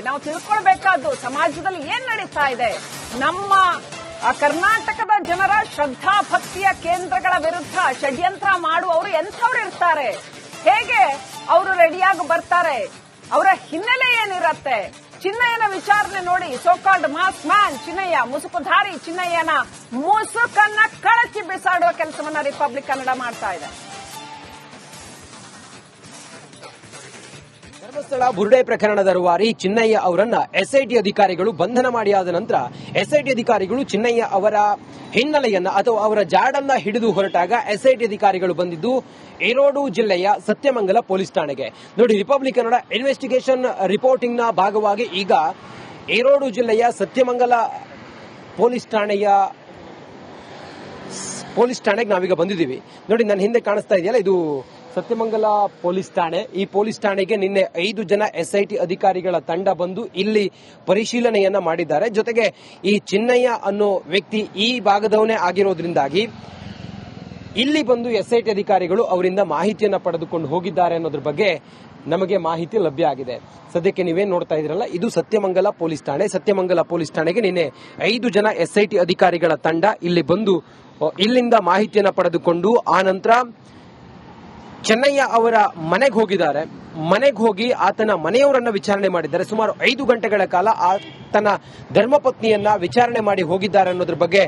ನಾವು ತಿಳ್ಕೊಳ್ಬೇಕಾದ್ದು ಸಮಾಜದಲ್ಲಿ ಏನ್ ನಡೀತಾ ಇದೆ. ನಮ್ಮ ಕರ್ನಾಟಕದ ಜನರ ಶ್ರದ್ಧಾ ಭಕ್ತಿಯ ಕೇಂದ್ರಗಳ ವಿರುದ್ಧ ಷಡ್ಯಂತ್ರ ಮಾಡುವವರು ಎಂಥವ್ರು ಇರ್ತಾರೆ, ಹೇಗೆ ಅವರು ರೆಡಿಯಾಗಿ ಬರ್ತಾರೆ, ಅವರ ಹಿನ್ನೆಲೆ ಏನಿರತ್ತೆ. ಚಿನ್ನಯ್ಯನ ವಿಚಾರಣೆ ನೋಡಿ, ಸೋಕಾಲ್ಡ್ ಮಾಸ್ ಮ್ಯಾನ್ ಚಿನ್ನಯ್ಯ, ಮುಸುಕುಧಾರಿ ಚಿನ್ನಯ್ಯನ ಮುಸುಕನ್ನ ಕಳಚಿ ಬಿಸಾಡುವ ಕೆಲಸವನ್ನ ರಿಪಬ್ಲಿಕ್ ಕನ್ನಡ ಮಾಡ್ತಾ ಇದೆ. ಧರ್ಮಸ್ಥಳ ಬುರುಡೆ ಪ್ರಕರಣದ ರೂವಾರಿ ಚಿನ್ನಯ್ಯ ಅವರನ್ನ ಎಸ್ಐಟಿ ಅಧಿಕಾರಿಗಳು ಬಂಧನ ಮಾಡಿ ಆದ ನಂತರ ಎಸ್ಐಟಿ ಅಧಿಕಾರಿಗಳು ಚಿನ್ನಯ್ಯ ಅವರ ಹಿನ್ನೆಲೆಯನ್ನ ಅಥವಾ ಅವರ ಜಾಡನ್ನ ಹಿಡಿದು ಹೊರಟಾಗ ಎಸ್ಐಟಿ ಅಧಿಕಾರಿಗಳು ಬಂದಿದ್ದು ಈರೋಡು ಜಿಲ್ಲೆಯ ಸತ್ಯಮಂಗಲ ಪೊಲೀಸ್ ಠಾಣೆಗೆ. ನೋಡಿ, ರಿಪಬ್ಲಿಕ್ ಕನ್ನಡ ಇನ್ವೆಸ್ಟಿಗೇಷನ್ ರಿಪೋರ್ಟಿಂಗ್ ನ ಭಾಗವಾಗಿ ಈಗ ಈರೋಡು ಜಿಲ್ಲೆಯ ಸತ್ಯಮಂಗಲ ಪೊಲೀಸ್ ಠಾಣೆಗೆ ನಾವೀಗ ಬಂದಿದ್ದೀವಿ. ನೋಡಿ, ನನ್ನ ಹಿಂದೆ ಕಾಣಿಸ್ತಾ ಇದೆಯಲ್ಲ, ಇದು ಸತ್ಯಮಂಗಲ ಪೊಲೀಸ್ ಠಾಣೆ. ಈ ಪೊಲೀಸ್ ಠಾಣೆಗೆ ನಿನ್ನೆ 5 ಜನ ಎಸ್ಐಟಿ ಅಧಿಕಾರಿಗಳ ತಂಡ ಬಂದು ಇಲ್ಲಿ ಪರಿಶೀಲನೆಯನ್ನ ಮಾಡಿದ್ದಾರೆ. ಜೊತೆಗೆ ಈ ಚಿನ್ನಯ್ಯ ಅನ್ನೋ ವ್ಯಕ್ತಿ ಈ ಭಾಗದವನೇ ಆಗಿರೋದ್ರಿಂದಾಗಿ ಇಲ್ಲಿ ಬಂದು ಎಸ್ಐಟಿ ಅಧಿಕಾರಿಗಳು ಅವರಿಂದ ಮಾಹಿತಿಯನ್ನ ಪಡೆದುಕೊಂಡು ಹೋಗಿದ್ದಾರೆ ಅನ್ನೋದ್ರ ಬಗ್ಗೆ ನಮಗೆ ಮಾಹಿತಿ ಲಭ್ಯ ಆಗಿದೆ. ಸದ್ಯಕ್ಕೆ ನೀವೇನ್ ನೋಡ್ತಾ ಇದ್ರಲ್ಲ, ಇದು ಸತ್ಯಮಂಗಲ ಪೊಲೀಸ್ ಠಾಣೆ. ಸತ್ಯಮಂಗಲ ಪೊಲೀಸ್ ಠಾಣೆಗೆ ನಿನ್ನೆ 5 ಜನ ಎಸ್ಐಟಿ ಅಧಿಕಾರಿಗಳ ತಂಡ ಇಲ್ಲಿ ಬಂದು ಇಲ್ಲಿಂದ ಮಾಹಿತಿಯನ್ನ ಪಡೆದುಕೊಂಡು ಆ ನಂತರ ಚೆನ್ನಯ್ಯ ಅವರ ಮನೆಗೆ ಹೋಗಿದ್ದಾರೆ. ಮನೆಗೆ ಹೋಗಿ ಆತನ ಮನೆಯವರನ್ನ ವಿಚಾರಣೆ ಮಾಡಿದ್ದಾರೆ. ಸುಮಾರು 5 ಗಂಟೆಗಳ ಕಾಲ ಆತನ ಧರ್ಮಪತ್ನಿಯನ್ನ ವಿಚಾರಣೆ ಮಾಡಿ ಹೋಗಿದ್ದಾರೆ ಅನ್ನೋದ್ರ ಬಗ್ಗೆ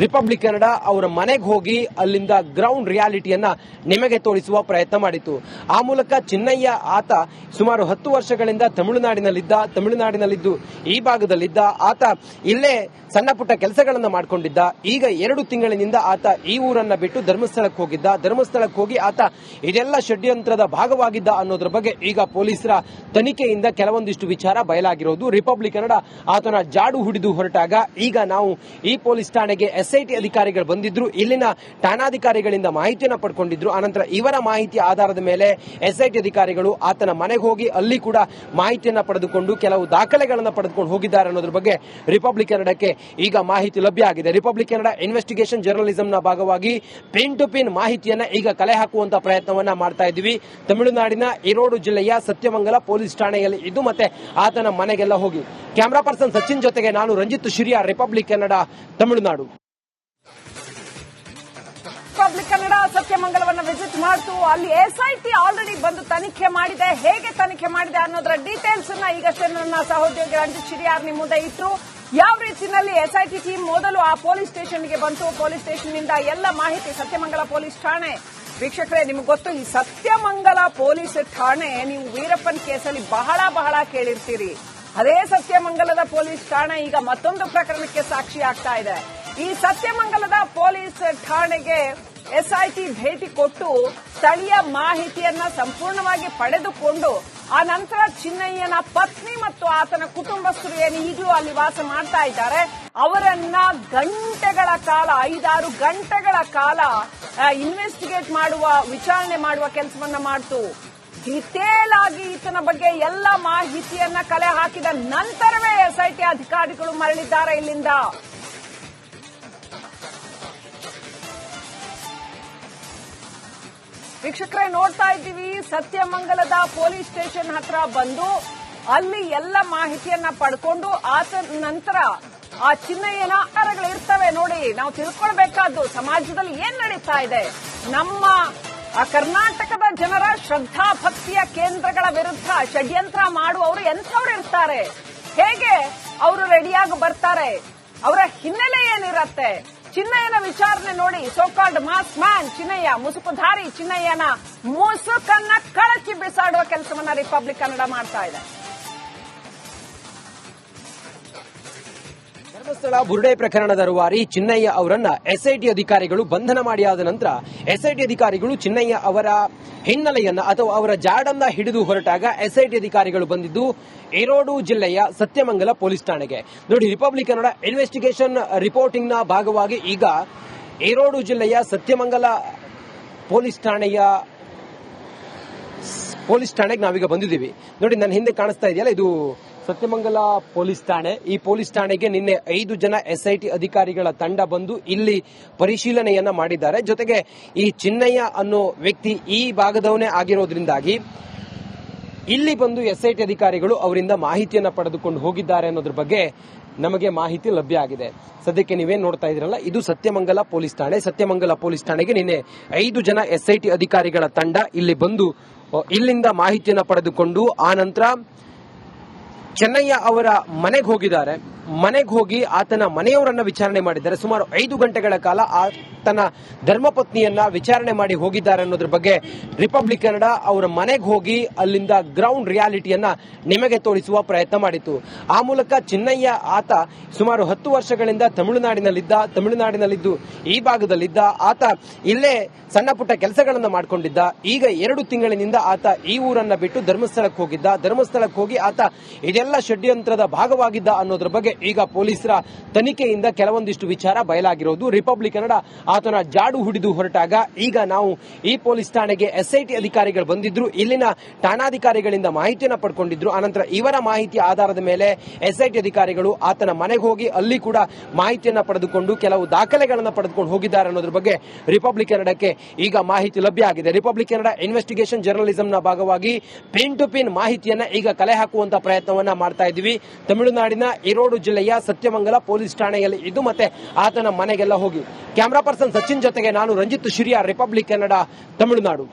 ರಿಪಬ್ಲಿಕ್ ಕನ್ನಡ ಅವರ ಮನೆಗೆ ಹೋಗಿ ಅಲ್ಲಿಂದ ಗ್ರೌಂಡ್ ರಿಯಾಲಿಟಿಯನ್ನ ನಿಮಗೆ ತೋರಿಸುವ ಪ್ರಯತ್ನ ಮಾಡಿತು. ಆ ಮೂಲಕ ಚಿನ್ನಯ್ಯ ಆತ ಸುಮಾರು 10 ವರ್ಷಗಳಿಂದ ತಮಿಳುನಾಡಿನಲ್ಲಿದ್ದು ಈ ಭಾಗದಲ್ಲಿದ್ದ ಆತ ಇಲ್ಲೇ ಸಣ್ಣ ಪುಟ್ಟ ಕೆಲಸಗಳನ್ನ ಮಾಡಿಕೊಂಡಿದ್ದ. ಈಗ 2 ತಿಂಗಳಿನಿಂದ ಆತ ಈ ಊರನ್ನ ಬಿಟ್ಟು ಧರ್ಮಸ್ಥಳಕ್ಕೆ ಹೋಗಿದ್ದ. ಧರ್ಮಸ್ಥಳಕ್ಕೆ ಹೋಗಿ ಆತ ಇದೆಲ್ಲ ಷಡ್ಯಂತ್ರದ ಭಾಗವಾಗಿದ್ದ ಅನ್ನೋದ್ರ ಬಗ್ಗೆ ಈಗ ಪೊಲೀಸರ ತನಿಖೆಯಿಂದ ಕೆಲವೊಂದಿಷ್ಟು ವಿಚಾರ ಬಯಲಾಗಿರೋದು. ರಿಪಬ್ಲಿಕ್ ಕನ್ನಡ ಆತನ ಜಾಡು ಹಿಡಿದು ಹೊರಟಾಗ ಈಗ ನಾವು ಈ ಪೊಲೀಸ್ ಠಾಣೆಗೆ ಎಸ್ಐಟಿ ಅಧಿಕಾರಿಗಳು ಬಂದಿದ್ರು. ಇಲ್ಲಿನ ಠಾಣಾಧಿಕಾರಿಗಳಿಂದ ಮಾಹಿತಿಯನ್ನು ಪಡ್ಕೊಂಡಿದ್ರು. ಆನಂತರ ಇವರ ಮಾಹಿತಿ ಆಧಾರದ ಮೇಲೆ ಎಸ್ಐಟಿ ಅಧಿಕಾರಿಗಳು ಆತನ ಮನೆಗೆ ಹೋಗಿ ಅಲ್ಲಿ ಕೂಡ ಮಾಹಿತಿಯನ್ನ ಪಡೆದುಕೊಂಡು ಕೆಲವು ದಾಖಲೆಗಳನ್ನು ಪಡೆದುಕೊಂಡು ಹೋಗಿದ್ದಾರೆ ಅನ್ನೋದ್ರ ಬಗ್ಗೆ ರಿಪಬ್ಲಿಕ್ ಕನ್ನಡಕ್ಕೆ ಈಗ ಮಾಹಿತಿ ಲಭ್ಯ ಆಗಿದೆ. ರಿಪಬ್ಲಿಕ್ ಕನ್ನಡ ಇನ್ವೆಸ್ಟಿಗೇಷನ್ ಜರ್ನಲಿಸಂನ ಭಾಗವಾಗಿ ಪಿನ್ ಟು ಪಿನ್ ಮಾಹಿತಿಯನ್ನ ಈಗ ಕಲೆ ಹಾಕುವಂತ ಪ್ರಯತ್ನವನ್ನ ಮಾಡ್ತಾ ಇದ್ದೀವಿ. ತಮಿಳುನಾಡಿನ ಈರೋಡು ಜಿಲ್ಲೆಯ ಸತ್ಯಮಂಗಲ ಪೊಲೀಸ್ ಠಾಣೆಯಲ್ಲಿ ಇದು ಮತ್ತೆ ಆತನ ಮನೆಗೆಲ್ಲ ಹೋಗಿ ಕ್ಯಾಮರಾ ಪರ್ಸನ್ ಸಚಿನ್ ಜೊತೆಗೆ ನಾನು ರಂಜಿತ್ ಶಿರಿಯಾ, ರಿಪಬ್ಲಿಕ್ ಕನ್ನಡ, ತಮಿಳುನಾಡು. ರಿಪಬ್ಲಿಕ್ ಕನ್ನಡ ಸತ್ಯಮಂಗಲವನ್ನು ವಿಸಿಟ್ ಮಾಡ್ತು. ಅಲ್ಲಿ ಎಸ್ಐಟಿ ಆಲ್ರೆಡಿ ಬಂದು ತನಿಖೆ ಮಾಡಿದೆ. ಹೇಗೆ ತನಿಖೆ ಮಾಡಿದೆ ಅನ್ನೋದರ ಡೀಟೇಲ್ಸ್ ಅನ್ನ ಈಗಷ್ಟೇ ನನ್ನ ಸಹೋದ್ಯೋಗಿ ರಂಜಿತ್ ಶಿರಿಯಾರ್ ನಿಮ್ಮ ಮುಂದೆ ಇಟ್ಟರು. ಯಾವ ರೀತಿಯಲ್ಲಿ ಎಸ್ಐಟಿ ಟೀಮ್ ಮೊದಲು ಆ ಪೊಲೀಸ್ ಸ್ಟೇಷನ್ಗೆ ಬಂತು, ಪೊಲೀಸ್ ಸ್ಟೇಷನ್ನಿಂದ ಎಲ್ಲ ಮಾಹಿತಿ ಸತ್ಯಮಂಗಲ ಪೊಲೀಸ್ ಠಾಣೆ. ವೀಕ್ಷಕರೇ, ನಿಮ್ಗೆ ಗೊತ್ತು, ಈ ಸತ್ಯಮಂಗಲ ಪೊಲೀಸ್ ಠಾಣೆ ನೀವು ವೀರಪ್ಪನ್ ಕೇಸಲ್ಲಿ ಬಹಳ ಕೇಳಿರ್ತೀರಿ. ಅದೇ ಸತ್ಯಮಂಗಲದ ಪೊಲೀಸ್ ಠಾಣೆ ಈಗ ಮತ್ತೊಂದು ಪ್ರಕರಣಕ್ಕೆ ಸಾಕ್ಷಿ ಆಗ್ತಾ ಇದೆ. ಈ ಸತ್ಯಮಂಗಲದ ಪೊಲೀಸ್ ಠಾಣೆಗೆ ಎಸ್ಐಟಿ ಭೇಟಿ ಕೊಟ್ಟು ಸ್ಥಳೀಯ ಮಾಹಿತಿಯನ್ನ ಸಂಪೂರ್ಣವಾಗಿ ಪಡೆದುಕೊಂಡು ಆ ನಂತರ ಚಿನ್ನಯ್ಯನ ಪತ್ನಿ ಮತ್ತು ಆತನ ಕುಟುಂಬಸ್ಥರು ಏನು ಈಗಲೂ ಅಲ್ಲಿ ವಾಸ ಮಾಡ್ತಾ ಇದ್ದಾರೆ ಅವರನ್ನ ಗಂಟೆಗಳ ಕಾಲ 5-6 ಗಂಟೆಗಳ ಕಾಲ ಇನ್ವೆಸ್ಟಿಗೇಟ್ ಮಾಡುವ, ವಿಚಾರಣೆ ಮಾಡುವ ಕೆಲಸವನ್ನ ಮಾಡ್ತು. ಡಿಟೇಲ್ ಆಗಿ ಈತನ ಬಗ್ಗೆ ಎಲ್ಲ ಮಾಹಿತಿಯನ್ನ ಕಲೆ ಹಾಕಿದ ನಂತರವೇ ಎಸ್ಐಟಿ ಅಧಿಕಾರಿಗಳು ಮರಳಿದ್ದಾರೆ ಇಲ್ಲಿಂದ. ವೀಕ್ಷಕರೇ, ನೋಡ್ತಾ ಇದ್ದೀವಿ, ಸತ್ಯಮಂಗಲದ ಪೊಲೀಸ್ ಸ್ಟೇಷನ್ ಹತ್ರ ಬಂದು ಅಲ್ಲಿ ಎಲ್ಲ ಮಾಹಿತಿಯನ್ನ ಪಡ್ಕೊಂಡು ಆತ ನಂತರ ಆ ಚಿನ್ನಯ್ಯನ ಆಹಾರಗಳು ಇರ್ತವೆ. ನೋಡಿ, ನಾವು ತಿಳ್ಕೊಳ್ಬೇಕಾದ್ದು ಸಮಾಜದಲ್ಲಿ ಏನ್ ನಡೀತಾ ಇದೆ. ನಮ್ಮ ಕರ್ನಾಟಕದ ಜನರ ಶ್ರದ್ಧಾ ಭಕ್ತಿಯ ಕೇಂದ್ರಗಳ ವಿರುದ್ಧ ಷಡ್ಯಂತ್ರ ಮಾಡುವವರು ಎಂಥವ್ರು ಇರ್ತಾರೆ, ಹೇಗೆ ಅವರು ರೆಡಿಯಾಗಿ ಬರ್ತಾರೆ, ಅವರ ಹಿನ್ನೆಲೆ ಏನಿರತ್ತೆ. ಚಿನ್ನಯ್ಯನ ವಿಚಾರಣೆ ನೋಡಿ, ಸೋಕಾಲ್ಡ್ ಮಾಸ್ ಮ್ಯಾನ್ ಚಿನ್ನಯ್ಯ, ಮುಸುಕುಧಾರಿ ಚಿನ್ನಯ್ಯನ ಮುಸುಕನ್ನ ಕಳಚಿ ಬಿಸಾಡುವ ಕೆಲಸವನ್ನ ರಿಪಬ್ಲಿಕ್ ಕನ್ನಡ ಮಾಡ್ತಾ ಇದೆ. ಧರ್ಮಸ್ಥಳ ಬುರುಡೆ ಪ್ರಕರಣದ ರೂವಾರಿ ಚಿನ್ನಯ್ಯ ಅವರನ್ನ ಎಸ್ಐಟಿ ಅಧಿಕಾರಿಗಳು ಬಂಧನ ಮಾಡಿ ಆದ ನಂತರ ಎಸ್ಐಟಿ ಅಧಿಕಾರಿಗಳು ಚಿನ್ನಯ್ಯ ಅವರ ಹಿನ್ನೆಲೆಯನ್ನ ಅಥವಾ ಅವರ ಜಾಡನ್ನ ಹಿಡಿದು ಹೊರಟಾಗ ಎಸ್ಐಟಿ ಅಧಿಕಾರಿಗಳು ಬಂದಿದ್ದು ಈರೋಡು ಜಿಲ್ಲೆಯ ಸತ್ಯಮಂಗಲ ಪೊಲೀಸ್ ಠಾಣೆಗೆ. ನೋಡಿ, ರಿಪಬ್ಲಿಕ್ ಕನ್ನಡ ಇನ್ವೆಸ್ಟಿಗೇಷನ್ ರಿಪೋರ್ಟಿಂಗ್ ನ ಭಾಗವಾಗಿ ಈಗ ಈರೋಡು ಜಿಲ್ಲೆಯ ಸತ್ಯಮಂಗಲ ಪೊಲೀಸ್ ಠಾಣೆಗೆ ನಾವೀಗ ಬಂದಿದ್ದೀವಿ. ನೋಡಿ, ನನ್ನ ಹಿಂದೆ ಕಾಣಿಸ್ತಾ ಇದೆಯಲ್ಲ, ಇದು ಸತ್ಯಮಂಗಲ ಪೊಲೀಸ್ ಠಾಣೆ. ಈ ಪೊಲೀಸ್ ಠಾಣೆಗೆ ನಿನ್ನೆ 5 ಜನ ಎಸ್ಐಟಿ ಅಧಿಕಾರಿಗಳ ತಂಡ ಬಂದು ಇಲ್ಲಿ ಪರಿಶೀಲನೆಯನ್ನ ಮಾಡಿದ್ದಾರೆ. ಜೊತೆಗೆ ಈ ಚಿನ್ನಯ್ಯ ಅನ್ನೋ ವ್ಯಕ್ತಿ ಈ ಭಾಗದವನೇ ಆಗಿರೋದ್ರಿಂದಾಗಿ ಇಲ್ಲಿ ಬಂದು SIT ಅಧಿಕಾರಿಗಳು ಅವರಿಂದ ಮಾಹಿತಿಯನ್ನ ಪಡೆದುಕೊಂಡು ಹೋಗಿದ್ದಾರೆ ಅನ್ನೋದ್ರ ಬಗ್ಗೆ ನಮಗೆ ಮಾಹಿತಿ ಲಭ್ಯ ಆಗಿದೆ. ಸದ್ಯಕ್ಕೆ ನೀವೇನ್ ನೋಡ್ತಾ ಇದ್ರಲ್ಲ, ಇದು ಸತ್ಯಮಂಗಲ ಪೊಲೀಸ್ ಠಾಣೆ. ಸತ್ಯಮಂಗಲ ಪೊಲೀಸ್ ಠಾಣೆಗೆ ನಿನ್ನೆ 5 ಜನ SIT ಅಧಿಕಾರಿಗಳ ತಂಡ ಇಲ್ಲಿ ಬಂದು ಇಲ್ಲಿಂದ ಮಾಹಿತಿಯನ್ನ ಪಡೆದುಕೊಂಡು ಆ ನಂತರ ಚೆನ್ನಯ್ಯ ಅವರ ಮನೆಗೆ ಹೋಗಿದ್ದಾರೆ. ಮನೆಗೆ ಹೋಗಿ ಆತನ ಮನೆಯವರನ್ನ ವಿಚಾರಣೆ ಮಾಡಿದ್ದಾರೆ. ಸುಮಾರು 5 ಗಂಟೆಗಳ ಕಾಲ ಆತನ ಧರ್ಮಪತ್ನಿಯನ್ನ ವಿಚಾರಣೆ ಮಾಡಿ ಹೋಗಿದ್ದಾರೆ ಅನ್ನೋದ್ರ ಬಗ್ಗೆ ರಿಪಬ್ಲಿಕ್ ಕನ್ನಡ ಅವರ ಮನೆಗೆ ಹೋಗಿ ಅಲ್ಲಿಂದ ಗ್ರೌಂಡ್ ರಿಯಾಲಿಟಿಯನ್ನ ನಿಮಗೆ ತೋರಿಸುವ ಪ್ರಯತ್ನ ಮಾಡಿತು. ಆ ಮೂಲಕ ಚಿನ್ನಯ್ಯ ಆತ ಸುಮಾರು 10 ವರ್ಷಗಳಿಂದ ತಮಿಳುನಾಡಿನಲ್ಲಿದ್ದು ಈ ಭಾಗದಲ್ಲಿದ್ದ ಆತ ಇಲ್ಲೇ ಸಣ್ಣ ಪುಟ್ಟ ಕೆಲಸಗಳನ್ನ ಮಾಡಿಕೊಂಡಿದ್ದ. ಈಗ 2 ತಿಂಗಳಿನಿಂದ ಆತ ಈ ಊರನ್ನ ಬಿಟ್ಟು ಧರ್ಮಸ್ಥಳಕ್ಕೆ ಹೋಗಿದ್ದ. ಧರ್ಮಸ್ಥಳಕ್ಕೆ ಹೋಗಿ ಆತ ಇದೆಲ್ಲ ಷಡ್ಯಂತ್ರದ ಭಾಗವಾಗಿದ್ದ ಅನ್ನೋದ್ರ ಬಗ್ಗೆ ಈಗ ಪೊಲೀಸರ ತನಿಖೆಯಿಂದ ಕೆಲವೊಂದಿಷ್ಟು ವಿಚಾರ ಬಯಲಾಗಿರೋದು. ರಿಪಬ್ಲಿಕ್ ಕನ್ನಡ ಆತನ ಜಾಡು ಹಿಡಿದು ಹೊರಟಾಗ ಈಗ ನಾವು ಈ ಪೊಲೀಸ್ ಠಾಣೆಗೆ SIT ಅಧಿಕಾರಿಗಳು ಬಂದಿದ್ರು. ಇಲ್ಲಿನ ಠಾಣಾಧಿಕಾರಿಗಳಿಂದ ಮಾಹಿತಿಯನ್ನ ಪಡ್ಕೊಂಡಿದ್ರು. ಆನಂತರ ಇವರ ಮಾಹಿತಿ ಆಧಾರದ ಮೇಲೆ SIT ಅಧಿಕಾರಿಗಳು ಆತನ ಮನೆಗೆ ಹೋಗಿ ಅಲ್ಲಿ ಕೂಡ ಮಾಹಿತಿಯನ್ನ ಪಡೆದುಕೊಂಡು ಕೆಲವು ದಾಖಲೆಗಳನ್ನ ಪಡೆದುಕೊಂಡು ಹೋಗಿದ್ದಾರೆ ಅನ್ನೋದ್ರ ಬಗ್ಗೆ ರಿಪಬ್ಲಿಕ್ ಕನ್ನಡಕ್ಕೆ ಈಗ ಮಾಹಿತಿ ಲಭ್ಯ ಆಗಿದೆ. ರಿಪಬ್ಲಿಕ್ ಕನ್ನಡ ಇನ್ವೆಸ್ಟಿಗೇಷನ್ ಜರ್ನಲಿಸಂನ ಭಾಗವಾಗಿ ಪಿನ್ ಟು ಪಿನ್ ಮಾಹಿತಿಯನ್ನ ಈಗ ಕಲೆ ಹಾಕುವಂತ ಪ್ರಯತ್ನವನ್ನ ಮಾಡ್ತಾ ಇದ್ದೀವಿ. ತಮಿಳುನಾಡಿನ ಈರೋಡು ಜಿಲ್ಲೆಯ ಸತ್ಯಮಂಗಲ ಪೊಲೀಸ್ ಠಾಣೆಯಲ್ಲಿ ಇದು ಮತ್ತೆ ಆತನ ಮನೆಗೆಲ್ಲ ಹೋಗಿ ಕ್ಯಾಮರಾ ಪರ್ಸನ್ ಸಚಿನ್ ಜೊತೆಗೆ ನಾನು ರಂಜಿತ್ ಶಿರಿಯಾ, ರಿಪಬ್ಲಿಕ್ ಕನ್ನಡ, ತಮಿಳುನಾಡು.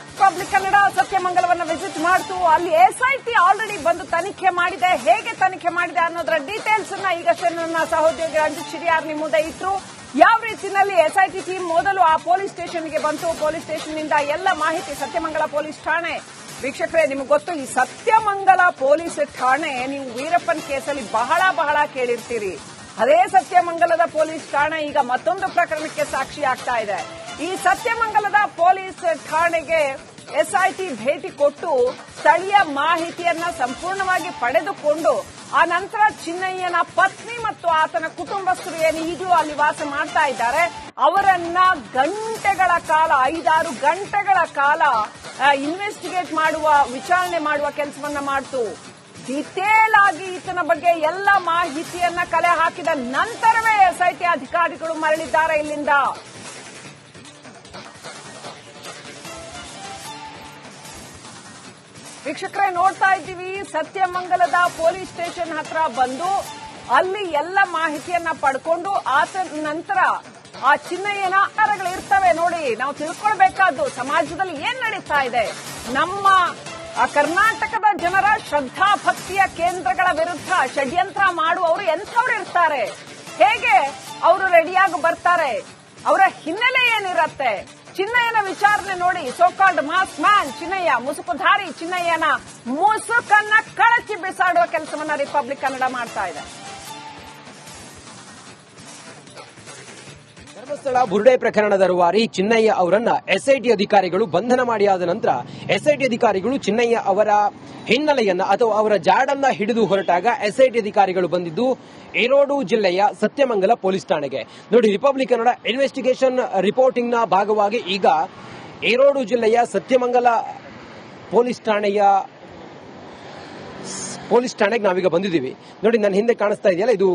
ರಿಪಬ್ಲಿಕ್ ಕನ್ನಡ ಸತ್ಯಮಂಗಲವನ್ನ ವಿಸಿಟ್ ಮಾಡ್ತು. ಅಲ್ಲಿ SIT ಆಲ್ರೆಡಿ ಬಂದು ತನಿಖೆ ಮಾಡಿದೆ. ಹೇಗೆ ತನಿಖೆ ಮಾಡಿದೆ ಅನ್ನೋದರ ಡೀಟೇಲ್ಸ್ ಅನ್ನ ಈಗಷ್ಟೇ ನನ್ನ ಸಹೋದ್ಯೋಗಿ ರಂಜಿತ್ ಶಿರಿಯಾರ್ ನಿಮ್ಮ ಮುಂದೆ ಇಟ್ರು. ಯಾವ ರೀತಿಯಲ್ಲಿ SIT ಟೀಮ್ ಮೊದಲು ಆ ಪೊಲೀಸ್ ಸ್ಟೇಷನ್ಗೆ ಬಂತು, ಪೊಲೀಸ್ ಸ್ಟೇಷನ್ ನಿಂದ ಎಲ್ಲ ಮಾಹಿತಿ ಸತ್ಯಮಂಗಲ ಪೊಲೀಸ್ ಠಾಣೆ. ವೀಕ್ಷಕರೇ, ನಿಮಗೆ ಗೊತ್ತು, ಈ ಸತ್ಯಮಂಗಲ ಪೊಲೀಸ್ ಠಾಣೆ ನೀವು ವೀರಪ್ಪನ್ ಕೇಸಲ್ಲಿ ಬಹಳ ಕೇಳಿರ್ತೀರಿ. ಅದೇ ಸತ್ಯಮಂಗಲದ ಪೊಲೀಸ್ ಠಾಣೆ ಈಗ ಮತ್ತೊಂದು ಪ್ರಕರಣಕ್ಕೆ ಸಾಕ್ಷಿ ಆಗ್ತಾ ಇದೆ. ಈ ಸತ್ಯಮಂಗಲದ ಪೊಲೀಸ್ ಠಾಣೆಗೆ SIT ಭೇಟಿ ಕೊಟ್ಟು ಸ್ಥಳೀಯ ಮಾಹಿತಿಯನ್ನ ಸಂಪೂರ್ಣವಾಗಿ ಪಡೆದುಕೊಂಡು ಆ ನಂತರ ಚಿನ್ನಯ್ಯನ ಪತ್ನಿ ಮತ್ತು ಆತನ ಕುಟುಂಬಸ್ಥರು ಏನು ಈಗಲೂ ಅಲ್ಲಿ ವಾಸ ಮಾಡ್ತಾ ಇದ್ದಾರೆ ಅವರನ್ನ ಗಂಟೆಗಳ ಕಾಲ 5-6 ಗಂಟೆಗಳ ಕಾಲ ಇನ್ವೆಸ್ಟಿಗೇಟ್ ಮಾಡುವ, ವಿಚಾರಣೆ ಮಾಡುವ ಕೆಲಸವನ್ನ ಮಾಡ್ತು. ಡಿಟೇಲ್ ಆಗಿ ಈತನ ಬಗ್ಗೆ ಎಲ್ಲ ಮಾಹಿತಿಯನ್ನ ಕಲೆ ಹಾಕಿದ ನಂತರವೇ SIT ಅಧಿಕಾರಿಗಳು ಮರಳಿದ್ದಾರೆ ಇಲ್ಲಿಂದ. ವೀಕ್ಷಕರೇ, ನೋಡ್ತಾ ಇದ್ದೀವಿ, ಸತ್ಯಮಂಗಲದ ಪೊಲೀಸ್ ಸ್ಟೇಷನ್ ಹತ್ರ ಬಂದು ಅಲ್ಲಿ ಎಲ್ಲ ಮಾಹಿತಿಯನ್ನ ಪಡ್ಕೊಂಡು ಆತ ನಂತರ ಆ ಚಿನ್ನಯ್ಯನ ಆಧಾರಗಳು ಇರ್ತವೆ. ನೋಡಿ, ನಾವು ತಿಳ್ಕೊಳ್ಬೇಕಾದ್ದು ಸಮಾಜದಲ್ಲಿ ಏನ್ ನಡೀತಾ ಇದೆ. ನಮ್ಮ ಕರ್ನಾಟಕದ ಜನರ ಶ್ರದ್ಧಾ ಭಕ್ತಿಯ ಕೇಂದ್ರಗಳ ವಿರುದ್ಧ ಷಡ್ಯಂತ್ರ ಮಾಡುವವರು ಎಂಥವ್ರು ಇರ್ತಾರೆ, ಹೇಗೆ ಅವರು ರೆಡಿಯಾಗಿ ಬರ್ತಾರೆ, ಅವರ ಹಿನ್ನೆಲೆ ಏನಿರತ್ತೆ. ಚಿನ್ನಯ್ಯನ ವಿಚಾರಣೆ ನೋಡಿ, ಸೋಕಾಲ್ಡ್ ಮಾಸ್ ಮ್ಯಾನ್ ಚಿನ್ನಯ್ಯ, ಮುಸುಕುಧಾರಿ ಚಿನ್ನಯ್ಯನ ಮುಸುಕನ್ನ ಕಳಚಿ ಬಿಸಾಡುವ ಕೆಲಸವನ್ನ ರಿಪಬ್ಲಿಕ್ ಕನ್ನಡ ಮಾಡ್ತಾ ಇದೆ. ಧರ್ಮಸ್ಥಳ ಬುರುಡೆ ಪ್ರಕರಣದ ರೂವಾರಿ ಚಿನ್ನಯ್ಯ ಅವರನ್ನ SIT ಅಧಿಕಾರಿಗಳು ಬಂಧನ ಮಾಡಿ ಆದ ನಂತರ SIT ಅಧಿಕಾರಿಗಳು ಚಿನ್ನಯ್ಯ ಅವರ ಹಿನ್ನೆಲೆಯನ್ನ ಅಥವಾ ಅವರ ಜಾಡನ್ನ ಹಿಡಿದು ಹೊರಟಾಗ SIT ಅಧಿಕಾರಿಗಳು ಬಂದಿದ್ದು ಈರೋಡು ಜಿಲ್ಲೆಯ ಸತ್ಯಮಂಗಲ ಪೊಲೀಸ್ ಠಾಣೆಗೆ. ನೋಡಿ, ರಿಪಬ್ಲಿಕ್ ಕನ್ನಡ ಇನ್ವೆಸ್ಟಿಗೇಷನ್ ರಿಪೋರ್ಟಿಂಗ್ ನ ಭಾಗವಾಗಿ ಈಗ ಈರೋಡು ಜಿಲ್ಲೆಯ ಸತ್ಯಮಂಗಲ ಪೊಲೀಸ್ ಠಾಣೆಗೆ ನಾವೀಗ ಬಂದಿದ್ದೀವಿ. ನೋಡಿ, ನನ್ನ ಹಿಂದೆ ಕಾಣಿಸ್ತಾ ಇದೆಯಲ್ಲ, ಇದು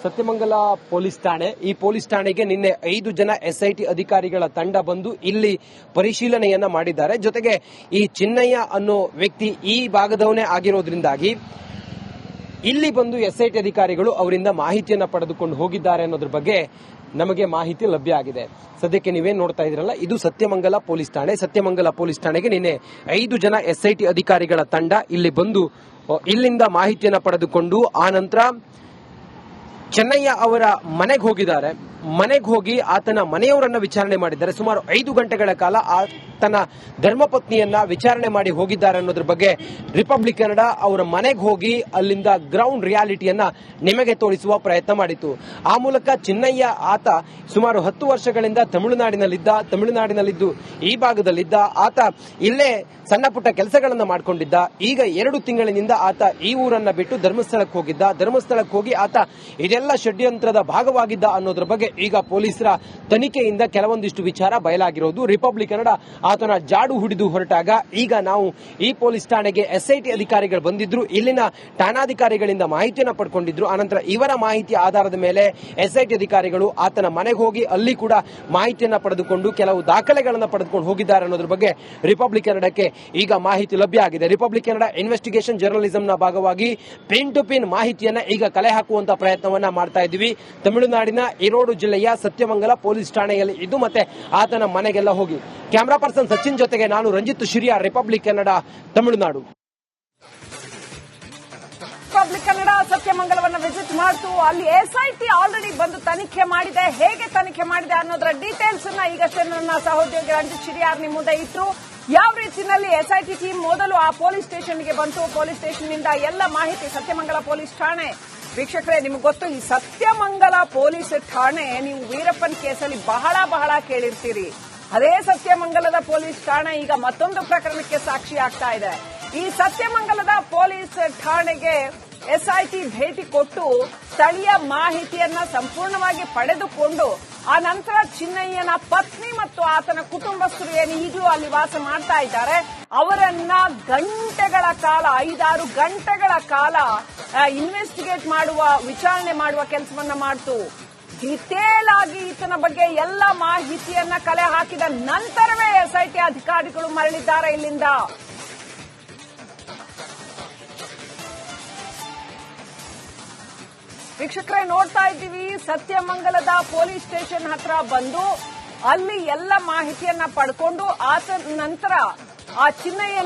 ಸತ್ಯಮಂಗಲ ಪೊಲೀಸ್ ಠಾಣೆ. ಈ ಪೊಲೀಸ್ ಠಾಣೆಗೆ ನಿನ್ನೆ 5 ಜನ SIT ಅಧಿಕಾರಿಗಳ ತಂಡ ಬಂದು ಇಲ್ಲಿ ಪರಿಶೀಲನೆಯನ್ನ ಮಾಡಿದ್ದಾರೆ. ಜೊತೆಗೆ ಈ ಚಿನ್ನಯ್ಯ ಅನ್ನೋ ವ್ಯಕ್ತಿ ಈ ಭಾಗದವನೇ ಆಗಿರೋದ್ರಿಂದಾಗಿ ಇಲ್ಲಿ ಬಂದು SIT ಅಧಿಕಾರಿಗಳು ಅವರಿಂದ ಮಾಹಿತಿಯನ್ನ ಪಡೆದುಕೊಂಡು ಹೋಗಿದ್ದಾರೆ ಅನ್ನೋದ್ರ ಬಗ್ಗೆ ನಮಗೆ ಮಾಹಿತಿ ಲಭ್ಯ ಆಗಿದೆ. ಸದ್ಯಕ್ಕೆ ನೀವೇನ್ ನೋಡ್ತಾ ಇದ್ರಲ್ಲ, ಇದು ಸತ್ಯಮಂಗಲ ಪೊಲೀಸ್ ಠಾಣೆ. ಸತ್ಯಮಂಗಲ ಪೊಲೀಸ್ ಠಾಣೆಗೆ ನಿನ್ನೆ 5 ಜನ SIT ಅಧಿಕಾರಿಗಳ ತಂಡ ಇಲ್ಲಿ ಬಂದು ಇಲ್ಲಿಂದ ಮಾಹಿತಿಯನ್ನ ಪಡೆದುಕೊಂಡು ಆ ನಂತರ ಚೆನ್ನಯ್ಯ ಅವರ ಮನೆಗೆ ಹೋಗಿದ್ದಾರೆ. ಮನೆಗೆ ಹೋಗಿ ಆತನ ಮನೆಯವರನ್ನ ವಿಚಾರಣೆ ಮಾಡಿದ್ದಾರೆ. ಸುಮಾರು 5 ಗಂಟೆಗಳ ಕಾಲ ಆತನ ಧರ್ಮಪತ್ನಿಯನ್ನ ವಿಚಾರಣೆ ಮಾಡಿ ಹೋಗಿದ್ದಾರೆ ಅನ್ನೋದ್ರ ಬಗ್ಗೆ ರಿಪಬ್ಲಿಕ್ ಕನ್ನಡ ಅವರ ಮನೆಗೆ ಹೋಗಿ ಅಲ್ಲಿಂದ ಗ್ರೌಂಡ್ ರಿಯಾಲಿಟಿಯನ್ನ ನಿಮಗೆ ತೋರಿಸುವ ಪ್ರಯತ್ನ ಮಾಡಿತು. ಆ ಮೂಲಕ ಚಿನ್ನಯ್ಯ ಆತ ಸುಮಾರು 10 ವರ್ಷಗಳಿಂದ ತಮಿಳುನಾಡಿನಲ್ಲಿದ್ದು ಈ ಭಾಗದಲ್ಲಿದ್ದ ಆತ ಇಲ್ಲೇ ಸಣ್ಣ ಪುಟ್ಟ ಕೆಲಸಗಳನ್ನ ಮಾಡಿಕೊಂಡಿದ್ದ. ಈಗ 2 ತಿಂಗಳಿನಿಂದ ಆತ ಈ ಊರನ್ನ ಬಿಟ್ಟು ಧರ್ಮಸ್ಥಳಕ್ಕೆ ಹೋಗಿದ್ದ. ಧರ್ಮಸ್ಥಳಕ್ಕೆ ಹೋಗಿ ಆತ ಇದೆಲ್ಲ ಷಡ್ಯಂತ್ರದ ಭಾಗವಾಗಿದ್ದ ಅನ್ನೋದ್ರ ಬಗ್ಗೆ ಈಗ ಪೊಲೀಸರ ತನಿಖೆಯಿಂದ ಕೆಲವೊಂದಿಷ್ಟು ವಿಚಾರ ಬಯಲಾಗಿರೋದು. ರಿಪಬ್ಲಿಕ್ ಕನ್ನಡ ಆತನ ಜಾಡು ಹಿಡಿದು ಹೊರಟಾಗ ಈಗ ನಾವು ಈ ಪೊಲೀಸ್ ಠಾಣೆಗೆ ಎಸ್ಐಟಿ ಅಧಿಕಾರಿಗಳು ಬಂದಿದ್ರು, ಇಲ್ಲಿನ ಠಾಣಾಧಿಕಾರಿಗಳಿಂದ ಮಾಹಿತಿಯನ್ನು ಪಡ್ಕೊಂಡಿದ್ರು. ಆನಂತರ ಇವರ ಮಾಹಿತಿ ಆಧಾರದ ಮೇಲೆ ಎಸ್ಐಟಿ ಅಧಿಕಾರಿಗಳು ಆತನ ಮನೆಗೆ ಹೋಗಿ ಅಲ್ಲಿ ಕೂಡ ಮಾಹಿತಿಯನ್ನ ಪಡೆದುಕೊಂಡು ಕೆಲವು ದಾಖಲೆಗಳನ್ನು ಪಡೆದುಕೊಂಡು ಹೋಗಿದ್ದಾರೆ ಅನ್ನೋದ್ರ ಬಗ್ಗೆ ರಿಪಬ್ಲಿಕ್ ಕನ್ನಡಕ್ಕೆ ಈಗ ಮಾಹಿತಿ ಲಭ್ಯ ಆಗಿದೆ. ರಿಪಬ್ಲಿಕ್ ಕನ್ನಡ ಇನ್ವೆಸ್ಟಿಗೇಷನ್ ಜರ್ನಲಿಸಂನ ಭಾಗವಾಗಿ ಪಿನ್ ಟು ಪಿನ್ ಮಾಹಿತಿಯನ್ನ ಈಗ ಕಲೆ ಹಾಕುವಂತ ಪ್ರಯತ್ನವನ್ನ ಮಾಡ್ತಾ ಇದ್ದೀವಿ. ತಮಿಳುನಾಡಿನ ಈರೋಡು ಜಿಲ್ಲೆಯ ಸತ್ಯಮಂಗಲ ಪೊಲೀಸ್ ಠಾಣೆಯಲ್ಲಿ ಇದು ಮತ್ತೆ ಆತನ ಮನೆಗೆಲ್ಲ ಹೋಗಿ ಕ್ಯಾಮರಾ ಪರ್ಸನ್ ಸಚಿನ್ ಜೊತೆಗೆ ನಾನು ರಂಜಿತ್ ಶಿರಿಯಾ, ರಿಪಬ್ಲಿಕ್ ಕನ್ನಡ, ತಮಿಳುನಾಡು. ರಿಪಬ್ಲಿಕ್ ಕನ್ನಡ ಸತ್ಯಮಂಗಲವನ್ನ ವಿಸಿಟ್ ಮಾಡ್ತು. ಅಲ್ಲಿ ಎಸ್ಐಟಿ ಆಲ್ರೆಡಿ ಬಂದು ತನಿಖೆ ಮಾಡಿದೆ. ಹೇಗೆ ತನಿಖೆ ಮಾಡಿದೆ ಅನ್ನೋದರ ಡೀಟೇಲ್ಸ್ ಅನ್ನ ಈಗಷ್ಟೇ ನನ್ನ ಸಹೋದ್ಯೋಗಿ ರಂಜಿತ್ ಶಿರಿಯಾರ್ ನಿಮ್ಮ ಮುಂದೆ ಇಟ್ರು. ಯಾವ ರೀತಿಯಲ್ಲಿ ಎಸ್ಐಟಿ ಟೀಮ್ ಮೊದಲು ಆ ಪೊಲೀಸ್ ಸ್ಟೇಷನ್ಗೆ ಬಂತು, ಪೊಲೀಸ್ ಸ್ಟೇಷನ್ ನಿಂದ ಎಲ್ಲ ಮಾಹಿತಿ ಸತ್ಯಮಂಗಲ ಪೊಲೀಸ್ ಠಾಣೆ. ವೀಕ್ಷಕರೇ, ನಿಮ್ಗೆ ಗೊತ್ತು, ಈ ಸತ್ಯಮಂಗಲ ಪೊಲೀಸ್ ಠಾಣೆ ನೀವು ವೀರಪ್ಪನ್ ಕೇಸಲ್ಲಿ ಬಹಳ ಕೇಳಿರ್ತೀರಿ. ಅದೇ ಸತ್ಯಮಂಗಲದ ಪೊಲೀಸ್ ಠಾಣೆ ಈಗ ಮತ್ತೊಂದು ಪ್ರಕರಣಕ್ಕೆ ಸಾಕ್ಷಿ ಆಗ್ತಾ ಇದೆ. ಈ ಸತ್ಯಮಂಗಲದ ಪೊಲೀಸ್ ಠಾಣೆಗೆ ಎಸ್ಐಟಿ ಭೇಟಿ ಕೊಟ್ಟು ಸ್ಥಳೀಯ ಮಾಹಿತಿಯನ್ನ ಸಂಪೂರ್ಣವಾಗಿ ಪಡೆದುಕೊಂಡು ಆ ನಂತರ ಚಿನ್ನಯ್ಯನ ಪತ್ನಿ ಮತ್ತು ಆತನ ಕುಟುಂಬಸ್ಥರು ಏನು ಈಗಲೂ ಅಲ್ಲಿ ವಾಸ ಮಾಡ್ತಾ ಇದ್ದಾರೆ ಅವರನ್ನ ಗಂಟೆಗಳ ಕಾಲ 5-6 ಗಂಟೆಗಳ ಕಾಲ ಇನ್ವೆಸ್ಟಿಗೇಟ್ ಮಾಡುವ, ವಿಚಾರಣೆ ಮಾಡುವ ಕೆಲಸವನ್ನ ಮಾಡ್ತು. ಡಿಟೇಲ್ ಆಗಿ ಈತನ ಬಗ್ಗೆ ಎಲ್ಲ ಮಾಹಿತಿಯನ್ನ ಕಲೆ ಹಾಕಿದ ನಂತರವೇ ಎಸ್ಐಟಿ ಅಧಿಕಾರಿಗಳು ಮರಳಿದ್ದಾರೆ ಇಲ್ಲಿಂದ. ವೀಕ್ಷಕರೇ, ನೋಡ್ತಾ ಇದ್ದೀವಿ, ಸತ್ಯಮಂಗಲದ ಪೊಲೀಸ್ ಸ್ಟೇಷನ್ ಹತ್ರ ಬಂದು ಅಲ್ಲಿ ಎಲ್ಲ ಮಾಹಿತಿಯನ್ನ ಪಡ್ಕೊಂಡು ಆತ ನಂತರ ಆ ಚಿನ್ನಯ್ಯನ